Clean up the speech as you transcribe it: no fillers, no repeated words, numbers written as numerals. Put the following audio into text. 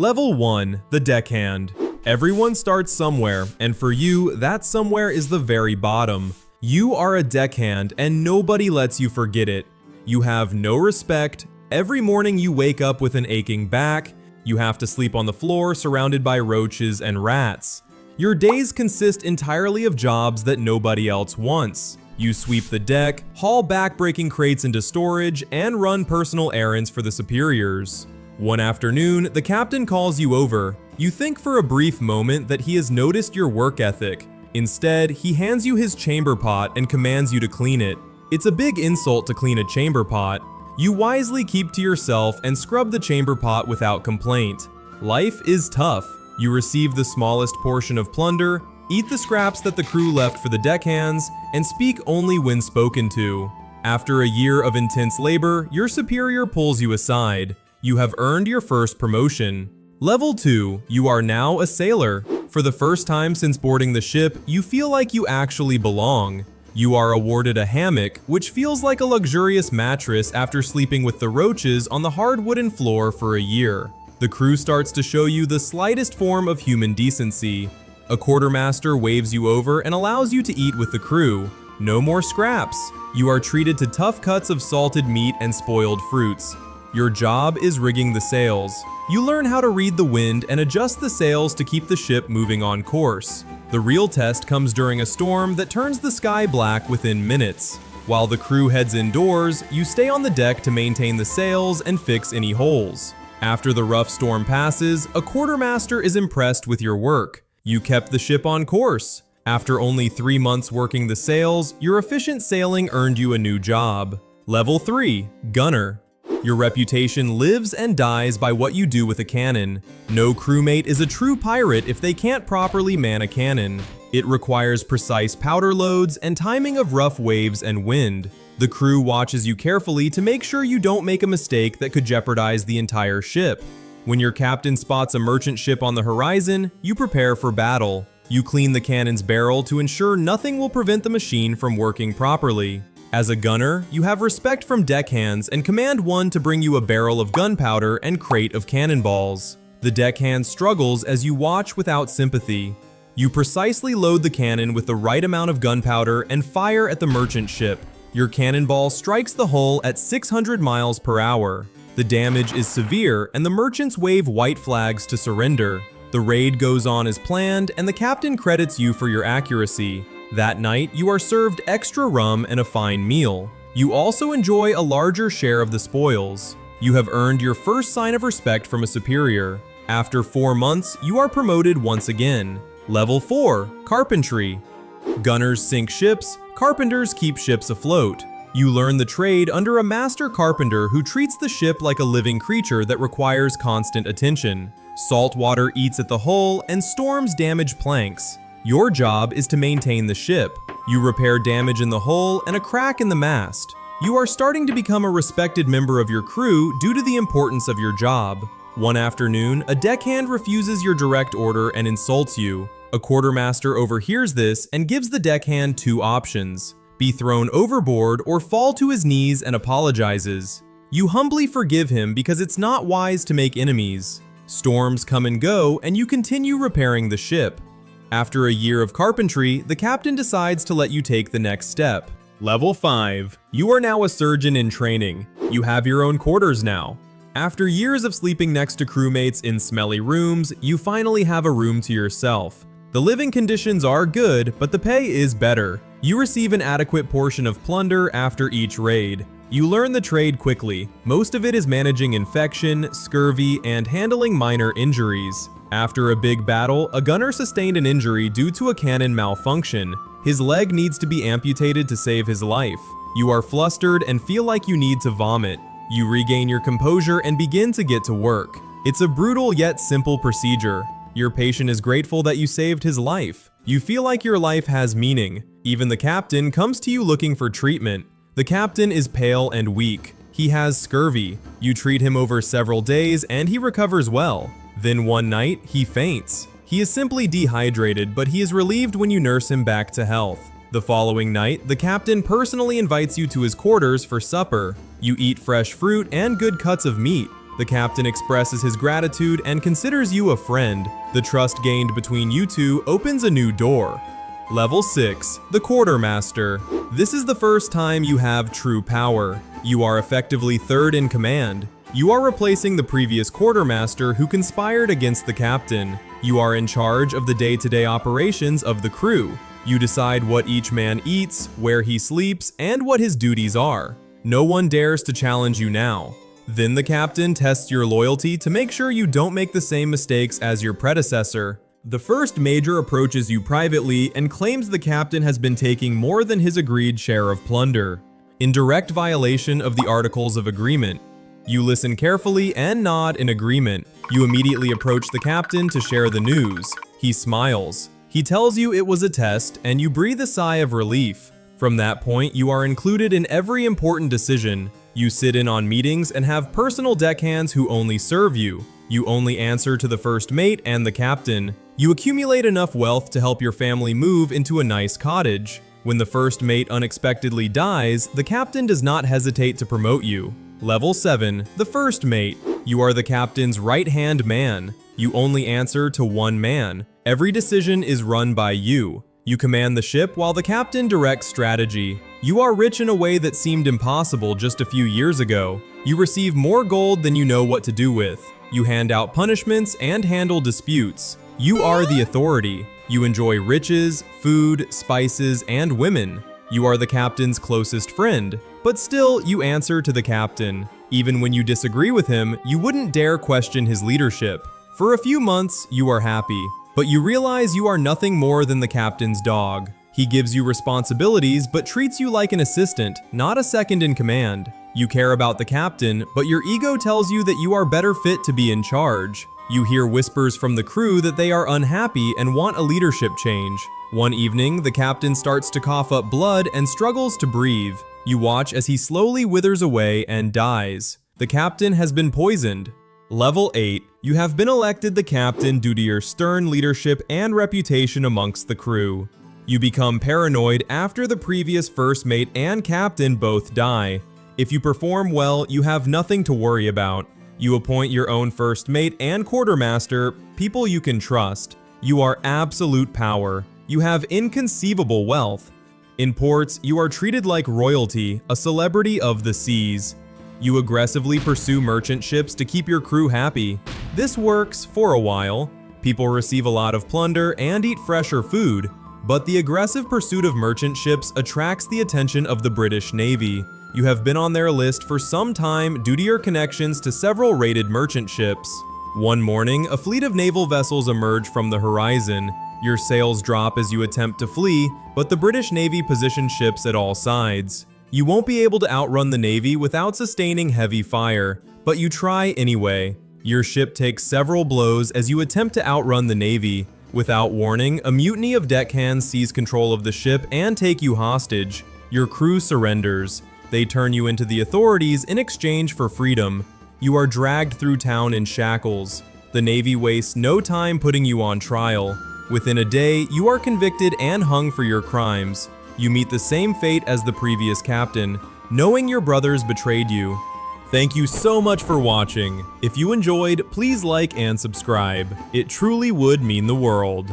Level 1, the Deckhand. Everyone starts somewhere, and for you, that somewhere is the very bottom. You are a deckhand, and nobody lets you forget it. You have no respect. Every morning you wake up with an aching back. You have to sleep on the floor surrounded by roaches and rats. Your days consist entirely of jobs that nobody else wants. You sweep the deck, haul back-breaking crates into storage, and run personal errands for the superiors. One afternoon, the captain calls you over. You think for a brief moment that he has noticed your work ethic. Instead, he hands you his chamber pot and commands you to clean it. It's a big insult to clean a chamber pot. You wisely keep to yourself and scrub the chamber pot without complaint. Life is tough. You receive the smallest portion of plunder, eat the scraps that the crew left for the deckhands, and speak only when spoken to. After a year of intense labor, your superior pulls you aside. You have earned your first promotion. Level 2, you are now a sailor. For the first time since boarding the ship, you feel like you actually belong. You are awarded a hammock, which feels like a luxurious mattress after sleeping with the roaches on the hard wooden floor for a year. The crew starts to show you the slightest form of human decency. A quartermaster waves you over and allows you to eat with the crew. No more scraps. You are treated to tough cuts of salted meat and spoiled fruits. Your job is rigging the sails. You learn how to read the wind and adjust the sails to keep the ship moving on course. The real test comes during a storm that turns the sky black within minutes. While the crew heads indoors, you stay on the deck to maintain the sails and fix any holes. After the rough storm passes, a quartermaster is impressed with your work. You kept the ship on course. After only 3 months working the sails, your efficient sailing earned you a new job. Level 3, Gunner. Your reputation lives and dies by what you do with a cannon. No crewmate is a true pirate if they can't properly man a cannon. It requires precise powder loads and timing of rough waves and wind. The crew watches you carefully to make sure you don't make a mistake that could jeopardize the entire ship. When your captain spots a merchant ship on the horizon, you prepare for battle. You clean the cannon's barrel to ensure nothing will prevent the machine from working properly. As a gunner, you have respect from deckhands and command one to bring you a barrel of gunpowder and crate of cannonballs. The deckhand struggles as you watch without sympathy. You precisely load the cannon with the right amount of gunpowder and fire at the merchant ship. Your cannonball strikes the hull at 600 miles per hour. The damage is severe and the merchants wave white flags to surrender. The raid goes on as planned and the captain credits you for your accuracy. That night, you are served extra rum and a fine meal. You also enjoy a larger share of the spoils. You have earned your first sign of respect from a superior. After 4 months, you are promoted once again. Level 4, Carpentry. Gunners sink ships, carpenters keep ships afloat. You learn the trade under a master carpenter who treats the ship like a living creature that requires constant attention. Salt water eats at the hull and storms damage planks. Your job is to maintain the ship. You repair damage in the hull and a crack in the mast. You are starting to become a respected member of your crew due to the importance of your job. One afternoon, a deckhand refuses your direct order and insults you. A quartermaster overhears this and gives the deckhand 2 options: be thrown overboard or fall to his knees and apologizes. You humbly forgive him because it's not wise to make enemies. Storms come and go and you continue repairing the ship. After a year of carpentry, the captain decides to let you take the next step. Level 5. You are now a surgeon in training. You have your own quarters now. After years of sleeping next to crewmates in smelly rooms, you finally have a room to yourself. The living conditions are good, but the pay is better. You receive an adequate portion of plunder after each raid. You learn the trade quickly. Most of it is managing infection, scurvy, and handling minor injuries. After a big battle, a gunner sustained an injury due to a cannon malfunction. His leg needs to be amputated to save his life. You are flustered and feel like you need to vomit. You regain your composure and begin to get to work. It's a brutal yet simple procedure. Your patient is grateful that you saved his life. You feel like your life has meaning. Even the captain comes to you looking for treatment. The captain is pale and weak. He has scurvy. You treat him over several days and he recovers well. Then one night, he faints. He is simply dehydrated, but he is relieved when you nurse him back to health. The following night, the captain personally invites you to his quarters for supper. You eat fresh fruit and good cuts of meat. The captain expresses his gratitude and considers you a friend. The trust gained between you two opens a new door. Level 6, the Quartermaster. This is the first time you have true power. You are effectively third in command. You are replacing the previous Quartermaster who conspired against the captain. You are in charge of the day-to-day operations of the crew. You decide what each man eats, where he sleeps, and what his duties are. No one dares to challenge you now. Then the captain tests your loyalty to make sure you don't make the same mistakes as your predecessor. The first major approaches you privately and claims the captain has been taking more than his agreed share of plunder, in direct violation of the Articles of Agreement. You listen carefully and nod in agreement. You immediately approach the captain to share the news. He smiles. He tells you it was a test, and you breathe a sigh of relief. From that point, you are included in every important decision. You sit in on meetings and have personal deckhands who only serve you. You only answer to the first mate and the captain. You accumulate enough wealth to help your family move into a nice cottage. When the first mate unexpectedly dies, the captain does not hesitate to promote you. Level 7, the first mate. You are the captain's right-hand man. You only answer to one man. Every decision is run by you. You command the ship while the captain directs strategy. You are rich in a way that seemed impossible just a few years ago. You receive more gold than you know what to do with. You hand out punishments and handle disputes. You are the authority. You enjoy riches, food, spices, and women. You are the captain's closest friend, but still you answer to the captain. Even when you disagree with him, you wouldn't dare question his leadership. For a few months, you are happy, but you realize you are nothing more than the captain's dog. He gives you responsibilities, but treats you like an assistant, not a second in command. You care about the captain, but your ego tells you that you are better fit to be in charge. You hear whispers from the crew that they are unhappy and want a leadership change. One evening, the captain starts to cough up blood and struggles to breathe. You watch as he slowly withers away and dies. The captain has been poisoned. Level 8, you have been elected the captain due to your stern leadership and reputation amongst the crew. You become paranoid after the previous first mate and captain both die. If you perform well, you have nothing to worry about. You appoint your own first mate and quartermaster, people you can trust. You are absolute power. You have inconceivable wealth. In ports, you are treated like royalty, a celebrity of the seas. You aggressively pursue merchant ships to keep your crew happy. This works for a while. People receive a lot of plunder and eat fresher food, but the aggressive pursuit of merchant ships attracts the attention of the British Navy. You have been on their list for some time due to your connections to several raided merchant ships. One morning, a fleet of naval vessels emerge from the horizon. Your sails drop as you attempt to flee, but the British Navy positions ships at all sides. You won't be able to outrun the Navy without sustaining heavy fire, but you try anyway. Your ship takes several blows as you attempt to outrun the Navy. Without warning, a mutiny of deckhands seize control of the ship and take you hostage. Your crew surrenders. They turn you into the authorities in exchange for freedom. You are dragged through town in shackles. The Navy wastes no time putting you on trial. Within a day, you are convicted and hung for your crimes. You meet the same fate as the previous captain, knowing your brothers betrayed you. Thank you so much for watching. If you enjoyed, please like and subscribe. It truly would mean the world.